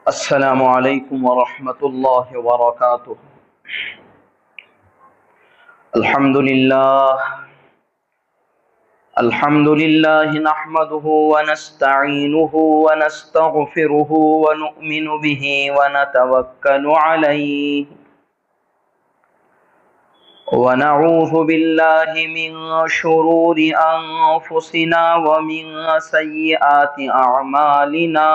السلام علیکم ورحمۃ اللہ وبرکاتہ۔ الحمد للہ نحمده ونستعینه ونستغفره ونؤمن به ونتوکل علیہ ونعوذ باللہ من شرور انفسنا ومن سیئات اعمالنا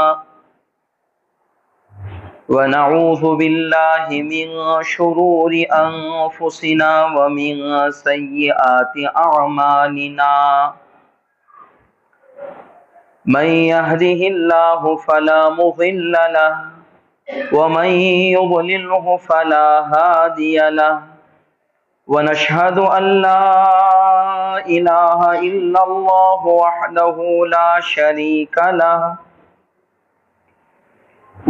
ونعوذ باللہ من شرور انفسنا ومن سیئات اعمالنا من يهده الله فلا مضل له ومن يضلله فلا هادي له ونشهد ان لا اله الا الله وحده لا شريك له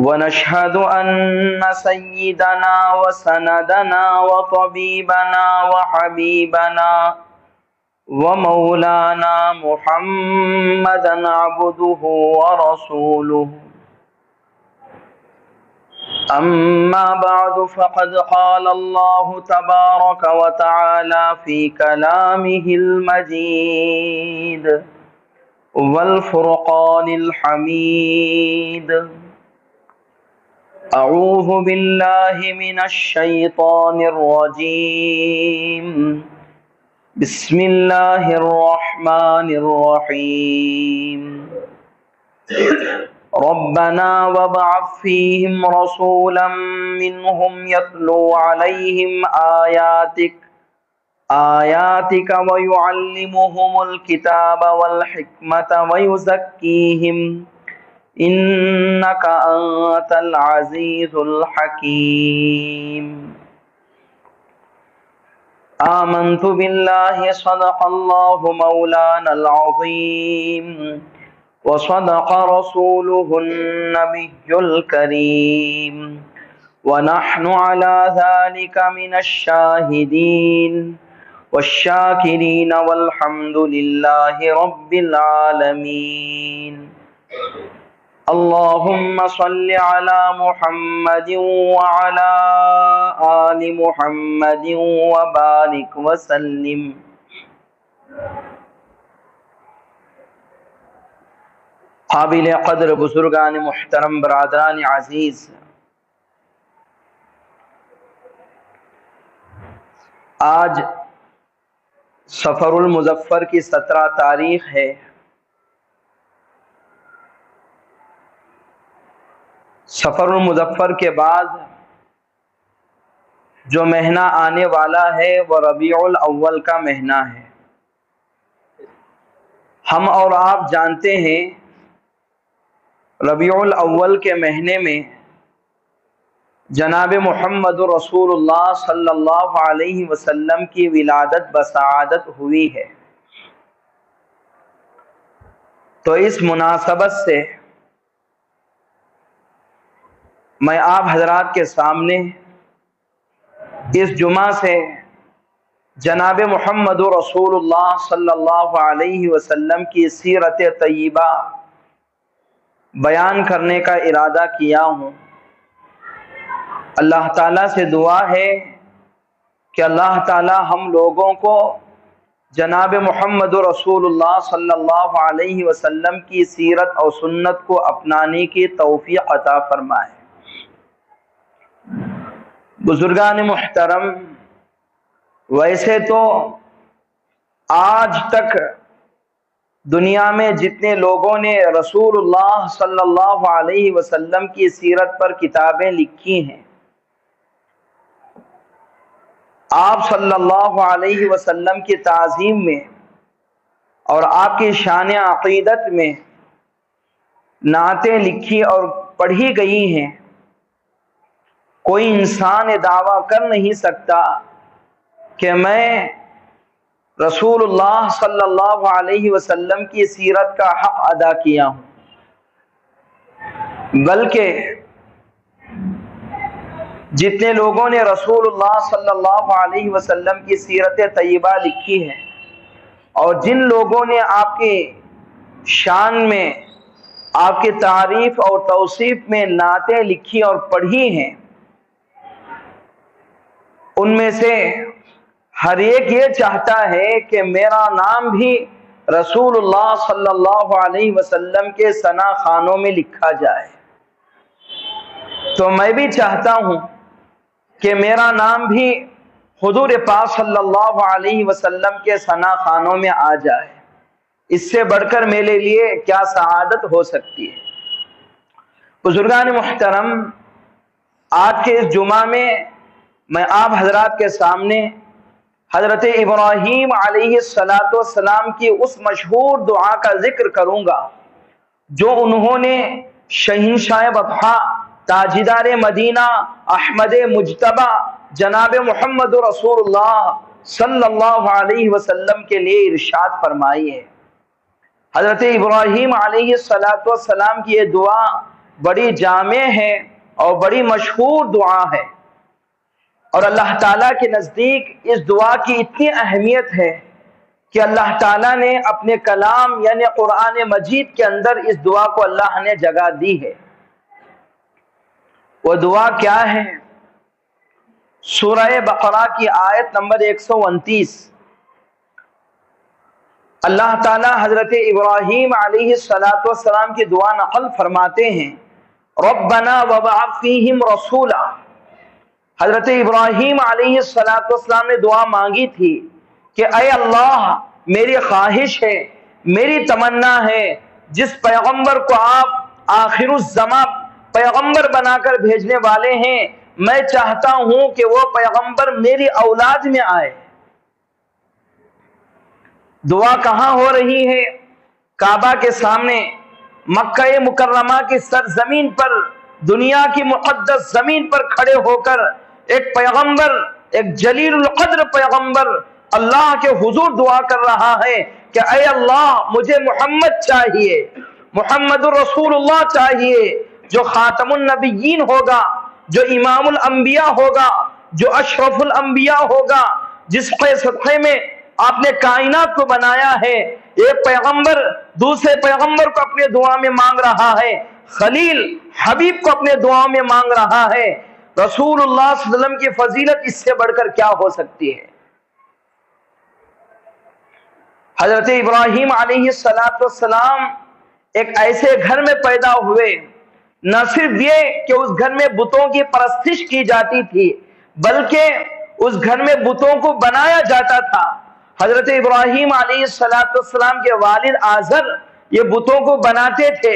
ونشهد أن سيدنا وسندنا وطبيبنا وحبيبنا ومولانا محمدا عبده ورسوله أما بعد فقد قال الله تبارك وتعالى في كلامه المجيد والفرقان الحميد اعوذ باللہ من الشیطان الرجیم بسم اللہ الرحمن الرحیم ربنا وابعث فیہم رسولا منہم یتلو علیہم آیاتک ویعلمہم الکتاب والحکمت ویزکیہم انک انت العزیز الحکیم آمنت باللہ صدق اللہ مولانا العظیم وصدق رسولہ النبی الکریم ونحن على ذلك من الشاہدین والشاکرین والحمد للہ رب العالمین اللهم صل على محمد وعلى آل محمد وبارك وسلم۔ قابل قدر بزرگان محترم، برادران عزیز، آج سفر المظفر کی 17 تاریخ ہے۔ سفر المظفر کے بعد جو مہینہ آنے والا ہے وہ ربیع الاول کا مہینہ ہے۔ ہم اور آپ جانتے ہیں ربیع الاول کے مہینے میں جناب محمد رسول اللہ صلی اللہ علیہ وسلم کی ولادت بسعادت ہوئی ہے۔ تو اس مناسبت سے میں آپ حضرات کے سامنے اس جمعہ سے جناب محمد رسول اللہ صلی اللہ علیہ وسلم کی سیرت طیبہ بیان کرنے کا ارادہ کیا ہوں۔ اللہ تعالیٰ سے دعا ہے کہ اللہ تعالیٰ ہم لوگوں کو جناب محمد رسول اللہ صلی اللہ علیہ وسلم کی سیرت اور سنت کو اپنانے کی توفیق عطا فرمائے۔ بزرگان محترم، ویسے تو آج تک دنیا میں جتنے لوگوں نے رسول اللہ صلی اللہ علیہ وسلم کی سیرت پر کتابیں لکھی ہیں، آپ صلی اللہ علیہ وسلم کی تعظیم میں اور آپ کی شان عقیدت میں نعتیں لکھی اور پڑھی گئی ہیں۔ کوئی انسان دعویٰ کر نہیں سکتا کہ میں رسول اللہ صلی اللہ علیہ وسلم کی سیرت کا حق ادا کیا ہوں، بلکہ جتنے لوگوں نے رسول اللہ صلی اللہ علیہ وسلم کی سیرت طیبہ لکھی ہے اور جن لوگوں نے آپ کی شان میں آپ کی تعریف اور توصیف میں نعتیں لکھی اور پڑھی ہیں، ان میں سے ہر ایک یہ چاہتا ہے کہ میرا نام بھی رسول اللہ صلی اللہ علیہ وسلم کے ثنا خانوں میں لکھا جائے۔ تو میں بھی چاہتا ہوں کہ میرا نام بھی حضور پاک صلی اللہ علیہ وسلم کے ثنا خانوں میں آ جائے۔ اس سے بڑھ کر میرے لیے کیا سعادت ہو سکتی ہے۔ بزرگان محترم، آج کے اس جمعہ میں میں آپ حضرات کے سامنے حضرت ابراہیم علیہ السلام کی اس مشہور دعا کا ذکر کروں گا جو انہوں نے شہنشاہ وفا، تاجدار مدینہ، احمد مجتبی جناب محمد رسول اللہ صلی اللہ علیہ وسلم کے لیے ارشاد فرمائی ہے۔ حضرت ابراہیم علیہ السلام کی یہ دعا بڑی جامع ہے اور بڑی مشہور دعا ہے، اور اللہ تعالیٰ کے نزدیک اس دعا کی اتنی اہمیت ہے کہ اللہ تعالیٰ نے اپنے کلام یعنی قرآن مجید کے اندر اس دعا کو اللہ نے جگہ دی ہے۔ وہ دعا کیا ہے؟ سورہ بقرہ کی آیت نمبر 129۔ اللہ تعالیٰ حضرت ابراہیم علیہ السلام کی دعا نقل فرماتے ہیں، ربنا وابعث فیہم رسولا۔ حضرت ابراہیم علیہ السلام نے دعا مانگی تھی کہ اے اللہ، میری خواہش ہے، میری تمنا ہے، جس پیغمبر کو آپ آخر الزمان پیغمبر بنا کر بھیجنے والے ہیں، میں چاہتا ہوں کہ وہ پیغمبر میری اولاد میں آئے۔ دعا کہاں ہو رہی ہے؟ کعبہ کے سامنے، مکہ مکرمہ کی سرزمین پر، دنیا کی مقدس زمین پر کھڑے ہو کر ایک پیغمبر، ایک جلیل القدر پیغمبر اللہ کے حضور دعا کر رہا ہے کہ اے اللہ، مجھے محمد چاہیے، محمد رسول اللہ چاہیے، جو خاتم النبیین ہوگا، جو امام الانبیاء ہوگا، جو اشرف الانبیاء ہوگا، جس کے صدقے میں آپ نے کائنات کو بنایا ہے۔ ایک پیغمبر دوسرے پیغمبر کو اپنے دعا میں مانگ رہا ہے، خلیل حبیب کو اپنے دعا میں مانگ رہا ہے۔ رسول اللہ صلی اللہ علیہ وسلم کی فضیلت اس سے بڑھ کر کیا ہو سکتی ہے؟ حضرت ابراہیم علیہ السلام ایک ایسے گھر میں پیدا ہوئے، نہ صرف یہ کہ اس گھر میں بتوں کی پرستش کی جاتی تھی، بلکہ اس گھر میں بتوں کو بنایا جاتا تھا۔ حضرت ابراہیم علیہ السلام کے والد آزر یہ بتوں کو بناتے تھے،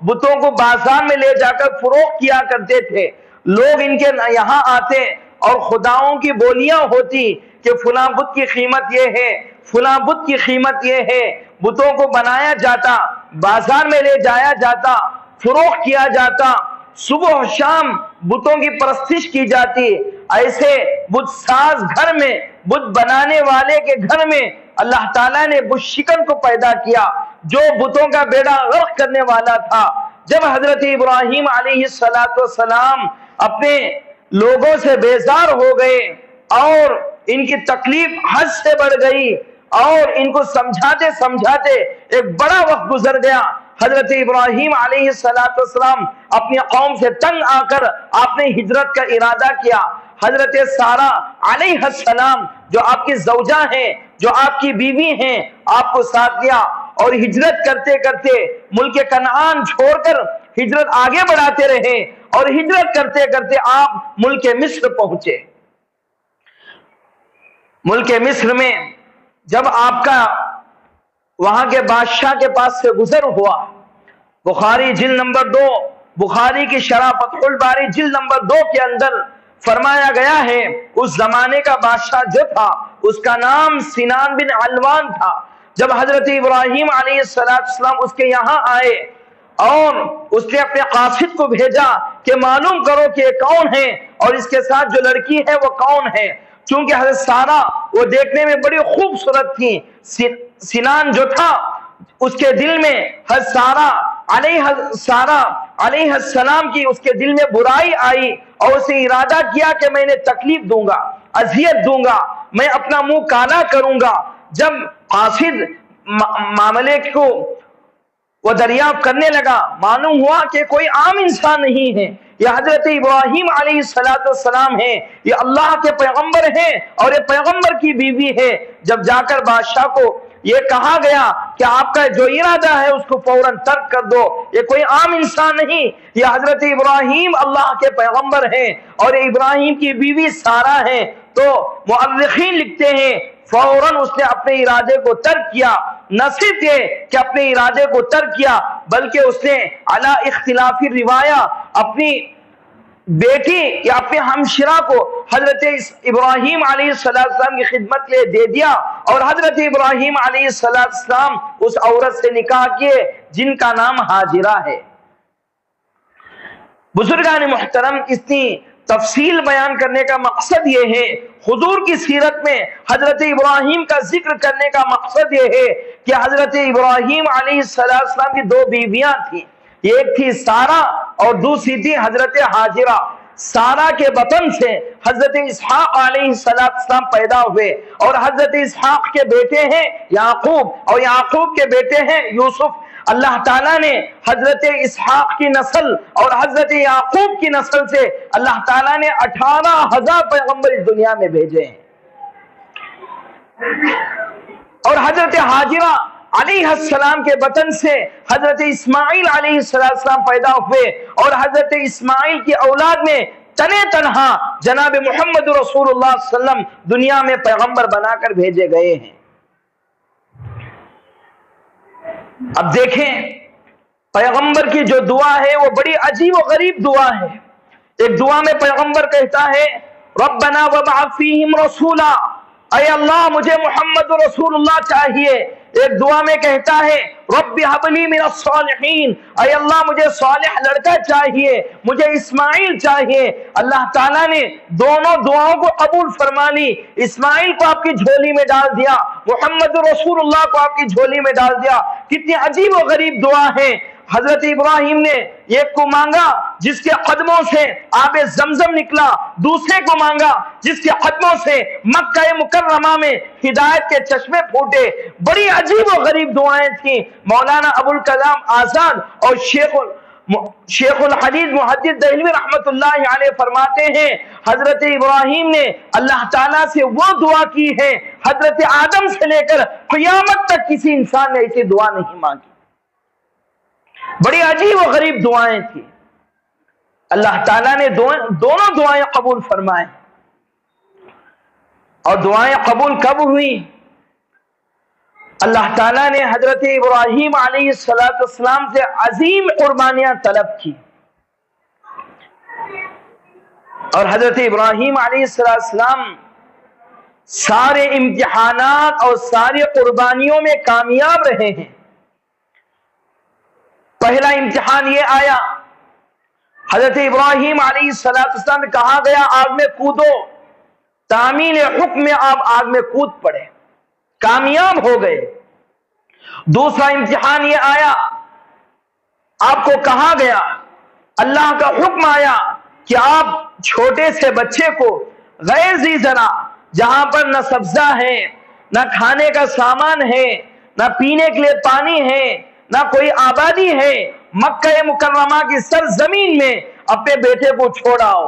بتوں کو بازار میں لے جا کر فروخت کیا کرتے تھے۔ لوگ ان کے یہاں آتے اور خداؤں کی بولیاں ہوتی کہ فلاں بت کی قیمت یہ ہے، فلاں بت کی قیمت یہ ہے۔ بتوں کو بنایا جاتا، بازار میں لے جایا جاتا، فروخت کیا جاتا، صبح و شام بتوں کی پرستش کی جاتی۔ ایسے بت ساز گھر میں، بت بنانے والے کے گھر میں اللہ تعالیٰ نے بت شکن کو پیدا کیا جو بتوں کا بیڑا غرق کرنے والا تھا۔ جب حضرت ابراہیم علیہ السلام اپنے لوگوں سے بیزار ہو گئے اور ان کی تکلیف حد سے بڑھ گئی اور ان کو سمجھاتے سمجھاتے ایک بڑا وقت گزر گیا، حضرت ابراہیم علیہ السلام اپنی قوم سے تنگ آ کر آپ نے ہجرت کا ارادہ کیا۔ حضرت سارہ علیہ السلام جو آپ کی زوجہ ہیں، جو آپ کی بیوی ہیں، آپ کو ساتھ دیا اور ہجرت کرتے کرتے ملک کنعان چھوڑ کر ہجرت آگے بڑھاتے رہے اور ہجرت کرتے کرتے آپ ملک مصر پہنچے۔ ملک مصر میں جب آپ کا وہاں کے بادشاہ کے پاس سے گزر ہوا، بخاری جلد نمبر 2، بخاری کی شرح فتح الباری جلد نمبر 2 کے اندر فرمایا گیا ہے، اس زمانے کا بادشاہ جو تھا اس کا نام سنان بن علوان تھا۔ جب حضرت ابراہیم علیہ السلام اس کے یہاں آئے اور اس نے اپنے قاصد کو بھیجا کہ معلوم کرو کہ یہ کون ہے اور اس کے ساتھ جو لڑکی ہے وہ کون ہے، چونکہ حضرت سارہ وہ دیکھنے میں بڑی خوبصورت تھی۔ سنان جو تھا اس کے دل میں حضرت سارہ علیہ السلام کی اس کے دل میں برائی آئی اور اسے ارادہ کیا کہ میں انہیں تکلیف دوں گا، اذیت دوں گا، میں اپنا منہ کالا کروں گا۔ جب قاصد معاملے کو وہ دریافت کرنے لگا، معلوم ہوا کہ کوئی عام انسان نہیں ہے، یہ حضرت ابراہیم علیہ السلام ہیں، یہ اللہ کے پیغمبر ہیں اور یہ پیغمبر کی بیوی ہے۔ جب جا کر بادشاہ کو یہ کہا گیا کہ آپ کا جو ارادہ ہے اس کو فوراً ترک کر دو، یہ کوئی عام انسان نہیں، یہ حضرت ابراہیم اللہ کے پیغمبر ہیں اور یہ ابراہیم کی بیوی سارہ ہیں، تو مؤرخین لکھتے ہیں فوراً اس نے اپنے ارادے کو ترک کیا۔ نہ صرف یہ کہ اپنے ارادے کو ترک کیا، بلکہ اس نے علی اختلافی روایہ اپنی بیٹی یا اپنے ہمشیرہ کو حضرت ابراہیم علیہ السلام کی خدمت کے لیے دے دیا، اور حضرت ابراہیم علیہ السلام اس عورت سے نکاح کیے جن کا نام ہاجرہ ہے۔ بزرگان محترم، اتنی تفصیل بیان کرنے کا مقصد یہ ہے، حضور کی سیرت میں حضرت ابراہیم کا ذکر کرنے کا مقصد یہ ہے کہ حضرت ابراہیم علیہ السلام کی دو بیویاں تھیں، ایک تھی سارہ اور دوسری تھی حضرت ہاجرہ۔ سارہ کے بطن سے حضرت اسحاق علیہ السلام پیدا ہوئے، اور حضرت اسحاق کے بیٹے ہیں یعقوب، اور یعقوب کے بیٹے ہیں یوسف۔ اللہ تعالیٰ نے حضرت اسحاق کی نسل اور حضرت یعقوب کی نسل سے اللہ تعالیٰ نے 18,000 پیغمبر اس دنیا میں بھیجے ہیں، اور حضرت ہاجرہ علیہ السلام کے بطن سے حضرت اسماعیل علیہ السلام پیدا ہوئے، اور حضرت اسماعیل کی اولاد میں تنے تنہا جناب محمد رسول اللہ صلی اللہ علیہ وسلم دنیا میں پیغمبر بنا کر بھیجے گئے ہیں۔ اب دیکھیں پیغمبر کی جو دعا ہے وہ بڑی عجیب و غریب دعا ہے۔ ایک دعا میں پیغمبر کہتا ہے ربنا وابعث فیہم رسولا، اے اللہ مجھے محمد رسول اللہ چاہیے۔ ایک دعا میں کہتا ہے رب ھب لی من الصالحین، اے اللہ مجھے صالح لڑکا چاہیے، مجھے اسماعیل چاہیے۔ اللہ تعالیٰ نے دونوں دعاؤں کو قبول فرما لی، اسماعیل کو آپ کی جھولی میں ڈال دیا، محمد رسول اللہ کو آپ کی جھولی میں ڈال دیا۔ کتنی عجیب و غریب دعا ہے۔ حضرت ابراہیم نے ایک کو مانگا جس کے قدموں سے آب زمزم نکلا، دوسرے کو مانگا جس کے قدموں سے مکہ مکرمہ میں ہدایت کے چشمے پھوٹے۔ بڑی عجیب و غریب دعائیں تھیں۔ مولانا ابوالکلام آزاد اور شیخ الحدیث محدث دہلوی رحمت اللہ علیہ فرماتے ہیں حضرت ابراہیم نے اللہ تعالیٰ سے وہ دعا کی ہے حضرت آدم سے لے کر قیامت تک کسی انسان نے ایسی دعا نہیں مانگی۔ بڑی عجیب و غریب دعائیں تھیں۔ اللہ تعالیٰ نے دونوں دعائیں قبول فرمائیں، اور دعائیں قبول کب ہوئی؟ اللہ تعالیٰ نے حضرت ابراہیم علیہ السلام سے عظیم قربانیاں طلب کی، اور حضرت ابراہیم علیہ السلام سارے امتحانات اور ساری قربانیوں میں کامیاب رہے ہیں۔ پہلا امتحان یہ آیا، حضرت ابراہیم علیہ السلام نے کہا گیا آگ میں کودو، تعمیل حکم میں آپ آگ میں کود پڑے، کامیاب ہو گئے۔ دوسرا امتحان یہ آیا، آپ کو کہا گیا، اللہ کا حکم آیا کہ آپ چھوٹے سے بچے کو غیر ذی زرع، جہاں پر نہ سبزہ ہے، نہ کھانے کا سامان ہے، نہ پینے کے لیے پانی ہے، نہ کوئی آبادی ہے، مکہ مکرمہ کی سرزمین میں اپنے بیٹے کو چھوڑ آؤ۔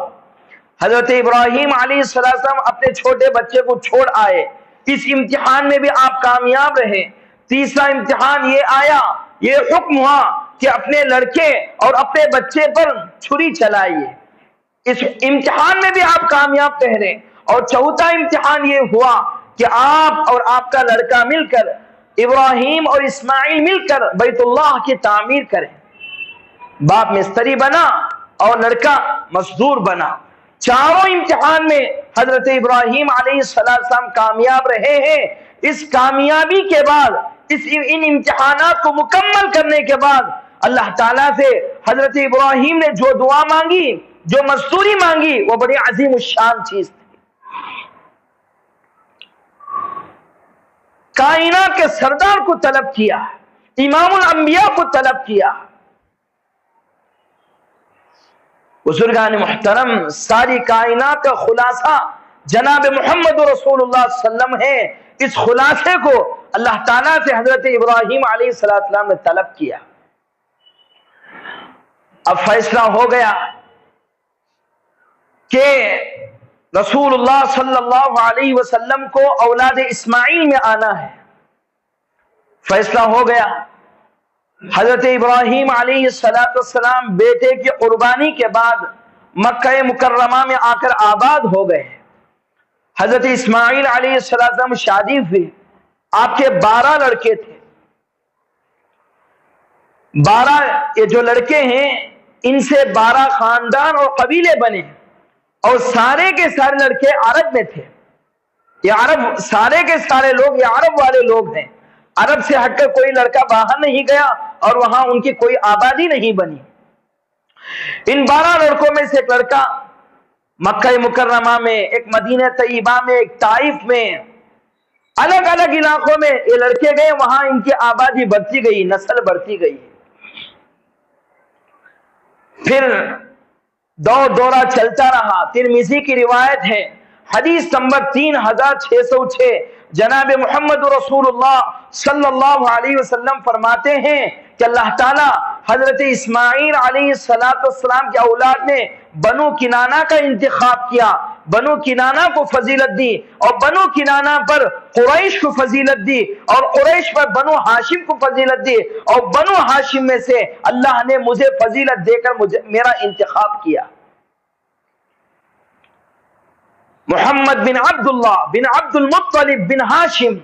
حضرت ابراہیم علیہ السلام اپنے چھوٹے بچے کو چھوڑ آئے۔ اس امتحان میں بھی آپ کامیاب رہے۔ تیسرا امتحان یہ آیا، یہ حکم ہوا کہ اپنے لڑکے اور اپنے بچے پر چھری چلائیے۔ اس امتحان میں بھی آپ کامیاب ٹھہرے۔ اور چوتھا امتحان یہ ہوا کہ آپ اور آپ کا لڑکا مل کر، ابراہیم اور اسماعیل مل کر بیت اللہ کی تعمیر کریں۔ باپ مستری بنا اور لڑکا مزدور بنا۔ چاروں امتحان میں حضرت ابراہیم علیہ السلام کامیاب رہے ہیں۔ اس کامیابی کے بعد، ان امتحانات کو مکمل کرنے کے بعد اللہ تعالیٰ سے حضرت ابراہیم نے جو دعا مانگی، جو مزدوری مانگی، وہ بڑی عظیم الشان چیز تھی۔ کائنات کے سردار کو طلب کیا، امام الانبیاء کو طلب کیا۔ بزرگان محترم، ساری کائنات کا خلاصہ جناب محمد رسول اللہ صلی اللہ علیہ وسلم ہے۔ اس خلاصے کو اللہ تعالیٰ سے حضرت ابراہیم علیہ السلام نے طلب کیا۔ اب فیصلہ ہو گیا کہ رسول اللہ صلی اللہ علیہ وسلم کو اولاد اسماعیل میں آنا ہے۔ فیصلہ ہو گیا، حضرت ابراہیم علیہ السلام بیٹے کی قربانی کے بعد مکہ مکرمہ میں آ کر آباد ہو گئے۔ حضرت اسماعیل علیہ السلام شادی ہوئی، آپ کے 12 لڑکے تھے۔ 12 یہ جو لڑکے ہیں ان سے 12 خاندان اور قبیلے بنے، اور سارے کے سارے لڑکے عرب میں تھے۔ یہ عرب سارے کے سارے لوگ یہ عرب والے لوگ ہیں، عرب سے ہٹ کر کوئی لڑکا باہر نہیں گیا اور وہاں ان کی کوئی آبادی نہیں بنی۔ ان 12 لڑکوں میں سے ایک لڑکا مکہ مکرمہ میں، ایک مدینہ طیبہ میں، ایک طائف میں، الگ الگ علاقوں میں یہ لڑکے گئے، وہاں ان کی آبادی بڑھتی گئی، نسل بڑھتی گئی۔ پھر دورہ چلتا رہا۔ ترمذی کی روایت ہے، حدیث نمبر 3606، جناب محمد رسول اللہ صلی اللہ علیہ وسلم فرماتے ہیں کہ اللہ تعالیٰ حضرت اسماعیل علیہ السلام کے اولاد میں بنو کنانہ کا انتخاب کیا، بنو کنانہ کو فضیلت دی، اور بنو کنانہ پر قریش کو فضیلت دی، اور قریش پر بنو ہاشم کو فضیلت دی، اور بنو ہاشم میں سے اللہ نے مجھے فضیلت دے کر میرا انتخاب کیا۔ محمد بن عبداللہ بن عبد المطلب بن ہاشم،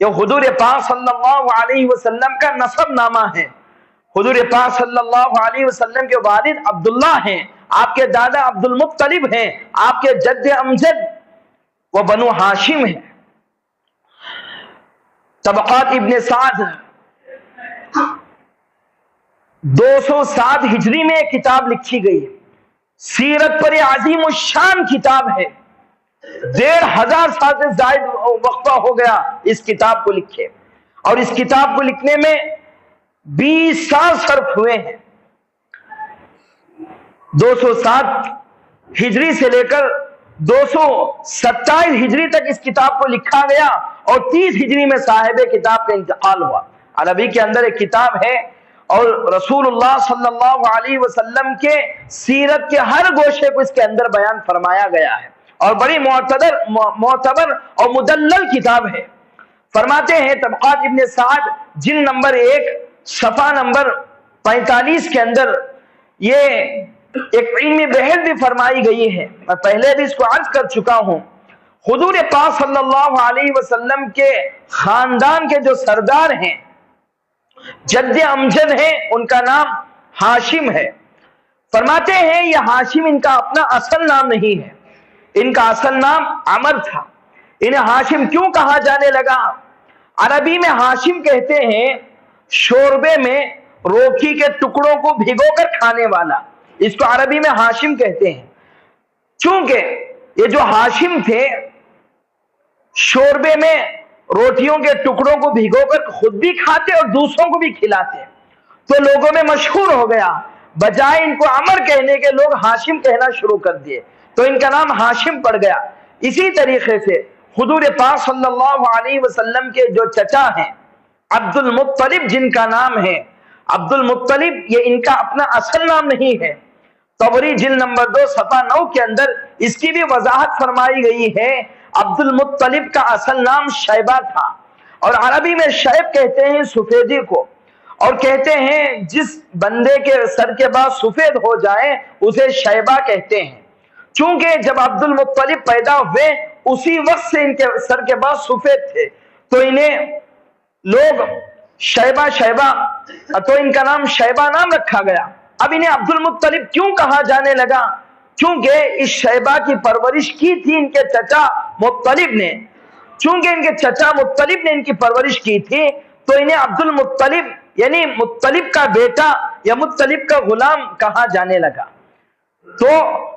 یہ حضور پاک صلی اللہ علیہ وسلم کا نسب نامہ ہے۔ حضور پاک صلی اللہ علیہ وسلم کے والد عبداللہ ہیں، آپ کے دادا عبد المطلب ہیں، آپ کے جد امجد وہ بنو ہاشم ہیں۔ طبقات ابن سعد 207 ہجری میں ایک کتاب لکھی گئی، سیرت پر عظیم الشان کتاب ہے۔ 1500 سال سے زائد وقفہ ہو گیا اس کتاب کو لکھے، اور اس کتاب کو لکھنے میں 20 سال صرف ہوئے ہیں۔ 207 ہجری سے لے کر 227 ہجری تک اس کتاب کو لکھا گیا، اور 30 ہجری میں صاحب کتاب کا انتقال ہوا۔ عربی کے اندر ایک کتاب ہے، اور رسول اللہ صلی اللہ علیہ وسلم کے سیرت کے ہر گوشے کو اس کے اندر بیان فرمایا گیا ہے، اور بڑی معتبر اور مدلل کتاب ہے۔ فرماتے ہیں طبقات ابن سعد جلد نمبر 1 صفحہ نمبر 45 کے اندر یہ ایک علمی بحث بھی فرمائی گئی ہے، میں پہلے بھی اس کو عرض کر چکا ہوں۔ حضور پاک صلی اللہ علیہ وسلم کے خاندان کے جو سردار ہیں، جد امجد ہیں، ان کا نام ہاشم ہے۔ فرماتے ہیں یہ ہاشم ان کا اپنا اصل نام نہیں ہے، ان کا اصل نام عمر تھا۔ انہیں ہاشم کیوں کہا جانے لگا؟ عربی میں ہاشم کہتے ہیں شوربے میں روکی کے ٹکڑوں کو بھگو کر کھانے والا، اس کو عربی میں ہاشم کہتے ہیں۔ چونکہ یہ جو ہاشم تھے شوربے میں روٹیوں کے ٹکڑوں کو بھگو کر خود بھی کھاتے اور دوسروں کو بھی کھلاتے، تو لوگوں میں مشہور ہو گیا، بجائے ان کو عمر کہنے کے لوگ ہاشم کہنا شروع کر دیے، تو ان کا نام ہاشم پڑ گیا۔ اسی طریقے سے حضور پاک صلی اللہ علیہ وسلم کے جو چچا ہیں عبد المطلب، جن کا نام ہے عبد المطلب، یہ ان کا اپنا اصل نام نہیں ہے۔ طبری جلد نمبر 2 صفحہ 9 کے اندر اس کی بھی وضاحت فرمائی گئی ہے۔ عبد المطلب کا اصل نام شیبہ تھا، اور عربی میں شیب کہتے ہیں سفیدی کو، اور کہتے ہیں جس بندے کے سر کے بعد سفید ہو جائے اسے شیبہ کہتے ہیں۔ چونکہ جب عبد المطلب پیدا ہوئے اسی وقت سے ان کے سر کے بعد سفید تھے، تو انہیں لوگ شیبہ تو ان کا نام شیبہ نام رکھا گیا۔ اب انہیں عبد المطلب کیوں کہا جانے لگا؟ کیونکہ اس شیبہ کی پرورش کی تھی ان کے چچا مطلب نے، چونکہ ان کے چچا مطلب نے ان کی پرورش کی تھی، تو انہیں عبد المطلب یعنی مطلب کا بیٹا یا مطلب کا غلام کہا جانے لگا۔ تو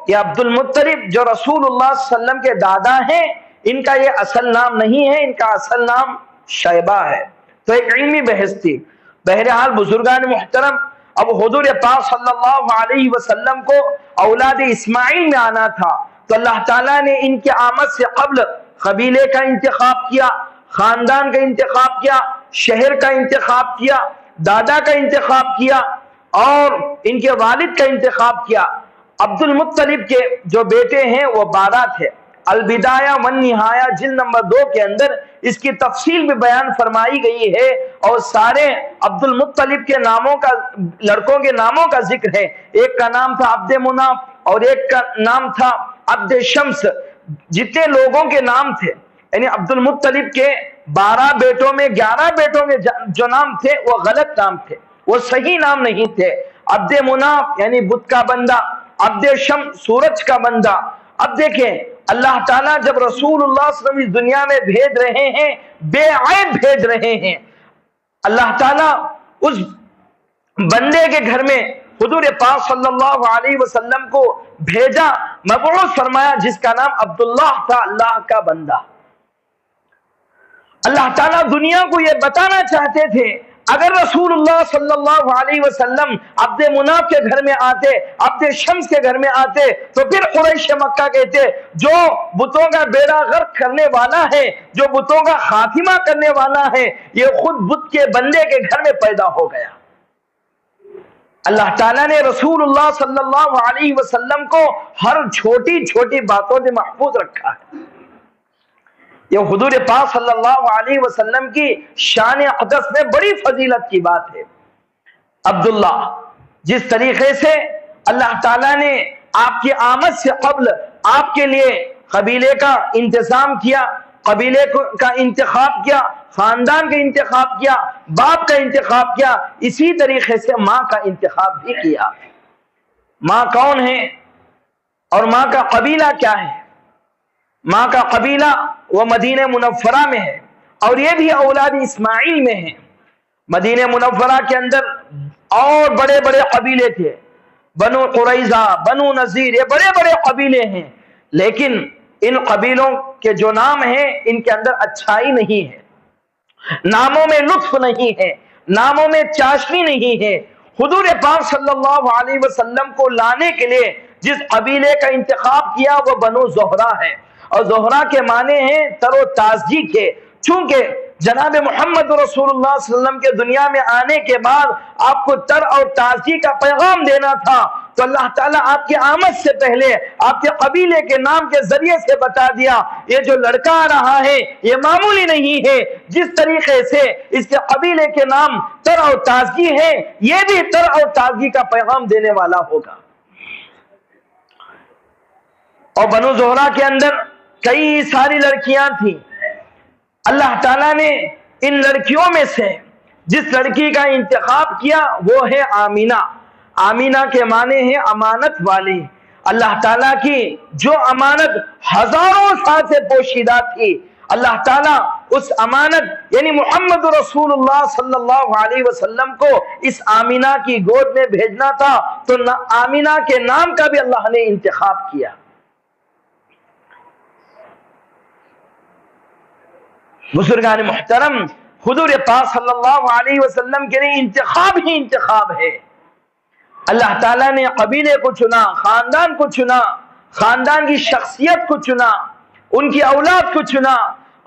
یہ عبد المطلب جو رسول اللہ صلی اللہ علیہ وسلم کے دادا ہیں، ان کا یہ اصل نام نہیں ہے، ان کا اصل نام شیبہ ہے۔ تو ایک علمی بحث تھی۔ بہرحال بزرگان محترم، اب حضور پاک صلی اللہ علیہ وسلم کو اولاد اسماعیل میں آنا تھا، تو اللہ تعالیٰ نے ان کی آمد سے قبل قبیلے کا انتخاب کیا، خاندان کا انتخاب کیا، شہر کا انتخاب کیا، دادا کا انتخاب کیا، اور ان کے والد کا انتخاب کیا۔ عبد المطلب کے جو بیٹے ہیں وہ 12 تھے۔ البدایہ والنہایہ جلد نمبر 2 کے اندر اس کی تفصیل بھی بیان فرمائی گئی ہے، اور سارے عبد المطلب کے ناموں کا، لڑکوں کے ناموں کا ذکر ہے۔ ایک کا نام تھا عبد مناف اور ایک کا نام تھا عبد شمس۔ جتنے لوگوں کے نام تھے، یعنی عبد المطلب کے 12 بیٹوں میں 11 بیٹوں میں جو نام تھے وہ غلط نام تھے، وہ صحیح نام نہیں تھے۔ عبد مناف یعنی بت کا بندہ، عبد شمس سورج کا بندہ۔ اب دیکھیں اللہ تعالیٰ جب رسول اللہ صلی اللہ علیہ وسلم اس دنیا میں بھیج رہے ہیں، بے عیب بھیج رہے ہیں، اللہ تعالیٰ اس بندے کے گھر میں حضور پاک صلی اللہ علیہ وسلم کو بھیجا، مبعوث فرمایا، جس کا نام عبداللہ تھا، اللہ کا بندہ۔ اللہ تعالیٰ دنیا کو یہ بتانا چاہتے تھے اگر رسول اللہ صلی اللہ علیہ وسلم عبد مناف کے گھر میں آتے، عبد شمس کے گھر میں آتے، تو پھر قریش مکہ کہتے جو بتوں کا بیڑا غرق کرنے والا ہے، جو بتوں کا خاتمہ کرنے والا ہے، یہ خود بت کے بندے کے گھر میں پیدا ہو گیا۔ اللہ تعالیٰ نے رسول اللہ صلی اللہ علیہ وسلم کو ہر چھوٹی چھوٹی باتوں سے محفوظ رکھا ہے۔ یہ حضور پاک صلی اللہ علیہ وسلم کی شان اقدس میں بڑی فضیلت کی بات ہے۔ عبداللہ، جس طریقے سے اللہ تعالیٰ نے آپ کی آمد سے قبل آپ کے لیے قبیلے کا انتظام کیا، قبیلے کا انتخاب کیا، خاندان کا انتخاب کیا، باپ کا انتخاب کیا، اسی طریقے سے ماں کا انتخاب بھی کیا۔ ماں کون ہے اور ماں کا قبیلہ کیا ہے؟ ماں کا قبیلہ وہ مدینہ منورہ میں ہے، اور یہ بھی اولاد اسماعیل میں ہے۔ مدینہ منورہ کے اندر اور بڑے بڑے قبیلے تھے، بنو قریظہ، بنو نذیر، یہ بڑے بڑے قبیلے ہیں، لیکن ان قبیلوں کے جو نام ہیں ان کے اندر اچھائی نہیں ہے، ناموں میں لطف نہیں ہے، ناموں میں چاشنی نہیں ہے۔ حضور پاک صلی اللہ علیہ وسلم کو لانے کے لیے جس قبیلے کا انتخاب کیا وہ بنو زہرہ ہے، اور زہرہ کے معنی ہیں تر و تازگی کے۔ چونکہ جناب محمد رسول اللہ صلی اللہ علیہ وسلم کے دنیا میں آنے کے بعد آپ کو تر اور تازگی کا پیغام دینا تھا، تو اللہ تعالیٰ آپ کی آمد سے پہلے آپ کے قبیلے کے نام کے ذریعے سے بتا دیا یہ جو لڑکا آ رہا ہے یہ معمولی نہیں ہے، جس طریقے سے اس کے قبیلے کے نام تر اور تازگی ہے، یہ بھی تر اور تازگی کا پیغام دینے والا ہوگا۔ اور بنو زہرہ کے اندر کئی ساری لڑکیاں تھیں۔ اللہ تعالیٰ نے ان لڑکیوں میں سے جس لڑکی کا انتخاب کیا وہ ہے آمینہ۔ آمینہ کے معنی ہے امانت والی۔ اللہ تعالیٰ کی جو امانت ہزاروں سال سے پوشیدہ تھی، اللہ تعالیٰ اس امانت یعنی محمد رسول اللہ صلی اللہ علیہ وسلم کو اس آمینہ کی گود میں بھیجنا تھا، تو آمینہ کے نام کا بھی اللہ نے انتخاب کیا۔ بزرگان محترم، حضور پاک صلی اللہ علیہ وسلم کے لیے انتخاب ہی انتخاب ہے۔ اللہ تعالیٰ نے قبیلے کو چنا، خاندان کو چنا، خاندان کی شخصیت کو چنا، ان کی اولاد کو چنا،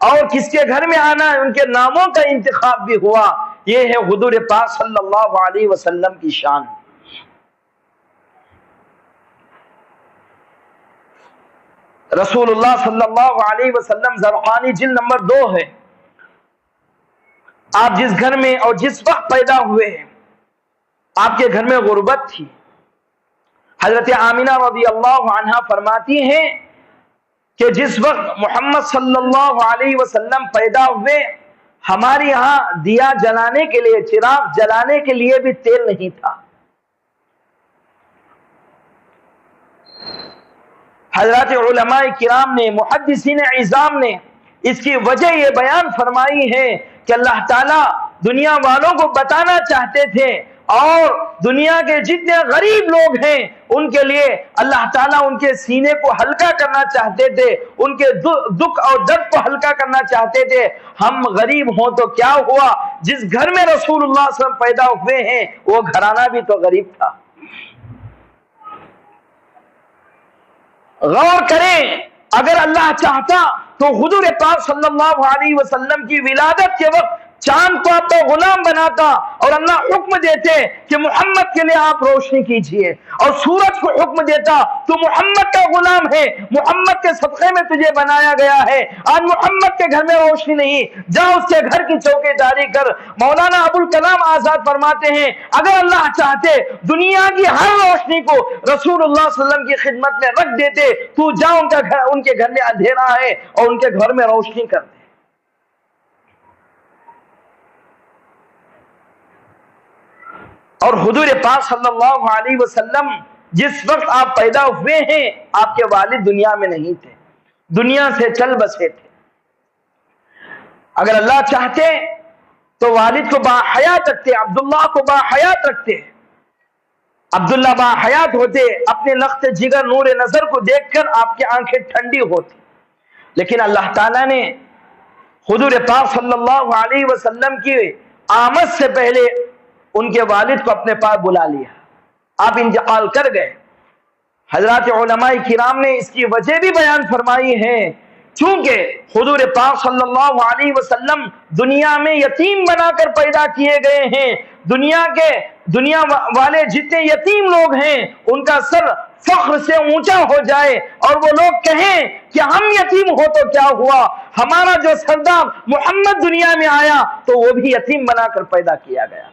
اور کس کے گھر میں آنا ہے ان کے ناموں کا انتخاب بھی ہوا۔ یہ ہے حضور پاک صلی اللہ علیہ وسلم کی شان۔ رسول اللہ صلی اللہ علیہ وسلم زرقانی جلد نمبر 2 ہے۔ آپ جس گھر میں اور جس وقت پیدا ہوئے ہیں آپ کے گھر میں غربت تھی۔ حضرت آمینہ رضی اللہ عنہا فرماتی ہیں کہ جس وقت محمد صلی اللہ علیہ وسلم پیدا ہوئے ہمارے یہاں دیا جلانے کے لیے، چراغ جلانے کے لیے بھی تیل نہیں تھا۔ حضرات علماء کرام نے، محدثین عظام نے اس کی وجہ یہ بیان فرمائی ہے کہ اللہ تعالیٰ دنیا والوں کو بتانا چاہتے تھے، اور دنیا کے جتنے غریب لوگ ہیں ان کے لیے اللہ تعالیٰ ان کے سینے کو ہلکا کرنا چاہتے تھے، ان کے دکھ اور درد کو ہلکا کرنا چاہتے تھے۔ ہم غریب ہوں تو کیا ہوا، جس گھر میں رسول اللہ صلی اللہ علیہ وسلم پیدا ہوئے ہیں وہ گھرانہ بھی تو غریب تھا۔ غور کریں، اگر اللہ چاہتا تو حضور پاک صلی اللہ علیہ وسلم کی ولادت کے وقت چاند کو اپنا غلام بناتا اور اللہ حکم دیتے کہ محمد کے لیے آپ روشنی کیجئے، اور سورج کو حکم دیتا تو محمد کا غلام ہے، محمد کے صدقے میں تجھے بنایا گیا ہے، آج محمد کے گھر میں روشنی نہیں، جا اس کے گھر کی چوکیداری کر۔ مولانا ابوالکلام آزاد فرماتے ہیں اگر اللہ چاہتے دنیا کی ہر روشنی کو رسول اللہ صلی اللہ علیہ وسلم کی خدمت میں رکھ دیتے، تو جا ان کے گھر میں اندھیرا ہے اور ان کے گھر میں روشنی کر دے۔ اور حضور پاک صلی اللہ علیہ وسلم جس وقت آپ پیدا ہوئے ہیں آپ کے والد دنیا میں نہیں تھے، دنیا سے چل بسے تھے۔ اگر اللہ چاہتے تو والد کو باحیات رکھتے، عبداللہ کو باحیات رکھتے، عبداللہ باحیات ہوتے، اپنے لخت جگر نور نظر کو دیکھ کر آپ کی آنکھیں ٹھنڈی ہوتی، لیکن اللہ تعالیٰ نے حضور پاک صلی اللہ علیہ وسلم کی آمد سے پہلے ان کے والد کو اپنے پاس بلا لیا، آپ انتقال کر گئے۔ حضرات علماء کرام نے اس کی وجہ بھی بیان فرمائی ہے، چونکہ حضور پاک صلی اللہ علیہ وسلم دنیا میں یتیم بنا کر پیدا کیے گئے ہیں، دنیا والے جتنے یتیم لوگ ہیں ان کا سر فخر سے اونچا ہو جائے اور وہ لوگ کہیں کہ ہم یتیم ہو تو کیا ہوا، ہمارا جو سردار محمد دنیا میں آیا تو وہ بھی یتیم بنا کر پیدا کیا گیا۔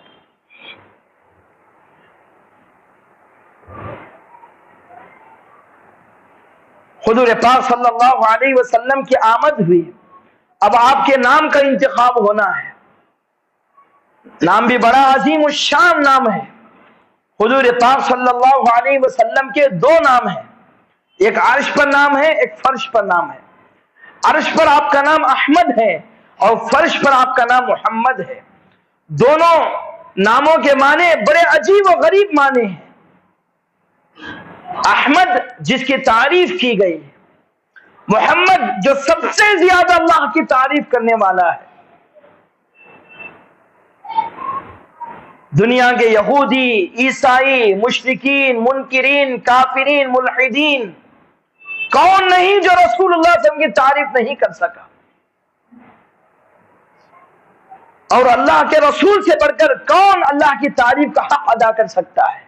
حضور پاک صلی اللہ علیہ وسلم کی آمد ہوئی، اب آپ کے نام کا انتخاب ہونا ہے۔ نام بھی بڑا عظیم الشان نام ہے۔ حضور پاک صلی اللہ علیہ وسلم کے دو نام ہیں، ایک عرش پر نام ہے، ایک فرش پر نام ہے۔ عرش پر آپ کا نام احمد ہے اور فرش پر آپ کا نام محمد ہے۔ دونوں ناموں کے معنی بڑے عجیب و غریب معنی ہیں۔ احمد جس کی تعریف کی گئی، محمد جو سب سے زیادہ اللہ کی تعریف کرنے والا ہے۔ دنیا کے یہودی، عیسائی، مشرکین، منکرین، کافرین، ملحدین، کون نہیں جو رسول اللہ صلی اللہ علیہ وسلم کی تعریف نہیں کر سکا، اور اللہ کے رسول سے بڑھ کر کون اللہ کی تعریف کا حق ادا کر سکتا ہے۔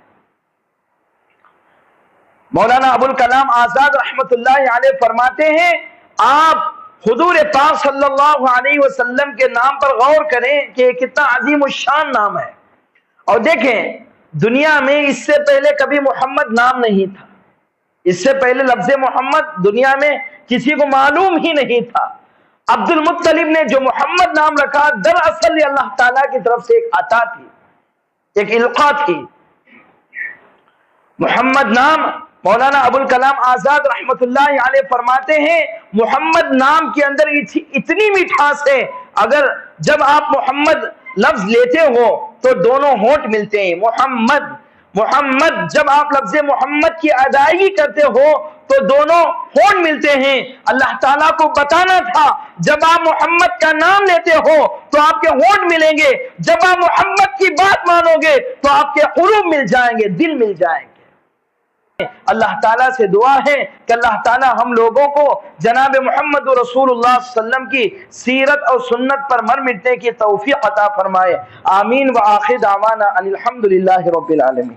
مولانا ابوالکلام آزاد رحمت اللہ علیہ فرماتے ہیں آپ حضور پاک صلی اللہ علیہ وسلم کے نام پر غور کریں کہ یہ کتنا عظیم الشان نام ہے، اور دیکھیں دنیا میں اس سے پہلے کبھی محمد نام نہیں تھا، اس سے پہلے لفظ محمد دنیا میں کسی کو معلوم ہی نہیں تھا۔ عبد المطلب نے جو محمد نام رکھا دراصل اللہ تعالیٰ کی طرف سے ایک عطا تھی، ایک القاء تھی۔ محمد نام مولانا ابوالکلام آزاد رحمت اللہ علیہ فرماتے ہیں محمد نام کے اندر اتنی مٹھاس ہے، اگر جب آپ محمد لفظ لیتے ہو تو دونوں ہونٹ ملتے ہیں، محمد محمد، جب آپ لفظ محمد کی ادائیگی کرتے ہو تو دونوں ہونٹ ملتے ہیں۔ اللہ تعالیٰ کو بتانا تھا جب آپ محمد کا نام لیتے ہو تو آپ کے ہونٹ ملیں گے، جب آپ محمد کی بات مانو گے تو آپ کے قلوب مل جائیں گے، دل مل جائیں گے۔ اللہ تعالیٰ سے دعا ہے کہ اللہ تعالیٰ ہم لوگوں کو جناب محمد رسول اللہ صلی اللہ علیہ وسلم کی سیرت اور سنت پر مر مٹنے کی توفیق عطا فرمائے، آمین۔ وآخر دعوانا ان الحمدللہ رب العالمین۔